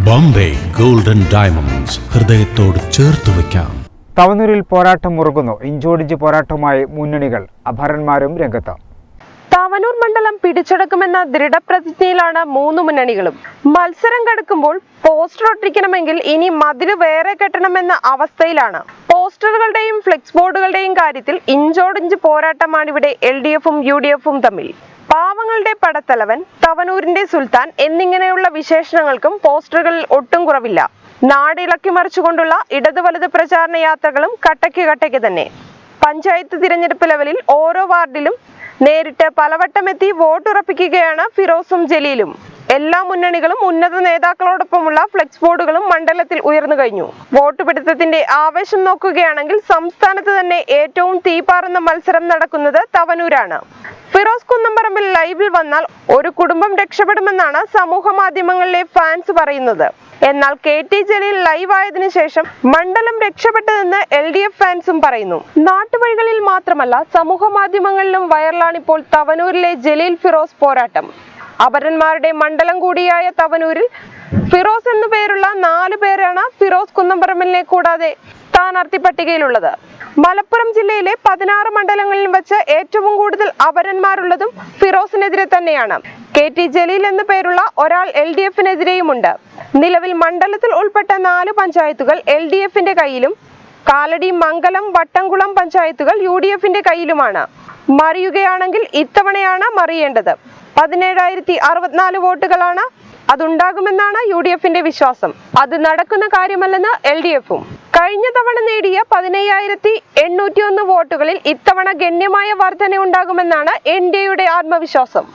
Bombay golden diamonds, ഹൃദയത്തോട് ചേർത്ത് വയ്ക്കാം. തവനൂരിൽ പോരാട്ടം മുറുകുന്നു. ഇഞ്ചോടിഞ്ച് പോരാട്ടവുമായി മുന്നണികൾ, അപരന്മാരും രംഗത്ത്. തവനൂർ മണ്ഡലം പിടിച്ചെടുക്കുമെന്ന ദൃഢപ്രതിജ്ഞയിലാണ് മൂന്ന് മുന്നണികളും. മത്സരം കടക്കുമ്പോൾ പോസ്റ്റർ ഒട്ടിക്കണമെങ്കിൽ ഇനി മതില് വേറെ കെട്ടണമെന്ന അവസ്ഥയിലാണ്. പോസ്റ്ററുകളുടെയും ഫ്ലെക്സ് ബോർഡുകളുടെയും കാര്യത്തിൽ ഇഞ്ചോടിഞ്ച് പോരാട്ടമാണിവിടെ LDFും UDFും തമ്മിൽ. പാവങ്ങളുടെ പടത്തലവൻ, തവനൂരിന്റെ സുൽത്താൻ എന്നിങ്ങനെയുള്ള വിശേഷണങ്ങൾക്കും പോസ്റ്ററുകളിൽ ഒട്ടും കുറവില്ല. നാടിളക്കി മറിച്ചുകൊണ്ടുള്ള ഇടത് വലത് പ്രചാരണ യാത്രകളും കട്ടയ്ക്ക് തന്നെ. പഞ്ചായത്ത് തിരഞ്ഞെടുപ്പ് ലെവലിൽ ഓരോ വാർഡിലും നേരിട്ട് പലവട്ടമെത്തി വോട്ടുറപ്പിക്കുകയാണ് ഫിറോസും ജലീലും. എല്ലാ മുന്നണികളും ഉന്നത നേതാക്കളോടൊപ്പമുള്ള ഫ്ലെക്സ് ബോർഡുകളും മണ്ഡലത്തിൽ ഉയർന്നു കഴിഞ്ഞു. വോട്ട് പിടുത്തത്തിന്റെ ആവേശം നോക്കുകയാണെങ്കിൽ സംസ്ഥാനത്ത് തന്നെ ഏറ്റവും തീപാറുന്ന മത്സരം നടക്കുന്നത് തവനൂരാണ്. ഫിറോസ് കുന്നംപറമ്പിൽ ലൈവിൽ വന്നാൽ ഒരു കുടുംബം രക്ഷപ്പെടുമെന്നാണ് സമൂഹ മാധ്യമങ്ങളിലെ ഫാൻസ് പറയുന്നത്. എന്നാൽ KT ജലീൽ ലൈവ് ആയതിനു ശേഷം മണ്ഡലം രക്ഷപ്പെട്ടതെന്ന് LDF ഫാൻസും പറയുന്നു. നാട്ടുവഴികളിൽ മാത്രമല്ല സമൂഹ മാധ്യമങ്ങളിലും വൈറലാണിപ്പോൾ തവനൂരിലെ ജലീൽ ഫിറോസ് പോരാട്ടം. അപരന്മാരുടെ മണ്ഡലം കൂടിയായ തവനൂരിൽ ഫിറോസ് എന്നു പേരുള്ള 4 പേരാണ് ഫിറോസ് കുന്നംപറമ്പിലിനെ കൂടാതെ സ്ഥാനാർത്ഥി പട്ടികയിലുള്ളത്. മലപ്പുറം ജില്ലയിലെ 16 മണ്ഡലങ്ങളിൽ വെച്ച് ഏറ്റവും കൂടുതൽ അപരന്മാരുള്ളതും ഫിറോസിനെതിരെ തന്നെയാണ്. KT ജലീൽ എന്നു പേരുള്ള ഒരാൾ LDFിനെതിരെയുമുണ്ട്. നിലവിൽ മണ്ഡലത്തിൽ ഉൾപ്പെട്ട 4 പഞ്ചായത്തുകൾ LDFിന്റെ കയ്യിലും കാലടി, മംഗലം, വട്ടംകുളം പഞ്ചായത്തുകൾ UDFിന്റെ കയ്യിലുമാണ്. മറിയുകയാണെങ്കിൽ ഇത്തവണയാണ് മറിയേണ്ടത്. 17,064 വോട്ടുകളാണ് അതുണ്ടാകുമെന്നാണ് UDFിന്റെ വിശ്വാസം. അത് നടക്കുന്ന കാര്യമല്ലെന്ന് LDFും. കഴിഞ്ഞ തവണ നേടിയ 17,801 വോട്ടുകളിൽ ഇത്തവണ ഗണ്യമായ വർധന ഉണ്ടാകുമെന്നാണ് NDAയുടെ ആത്മവിശ്വാസം.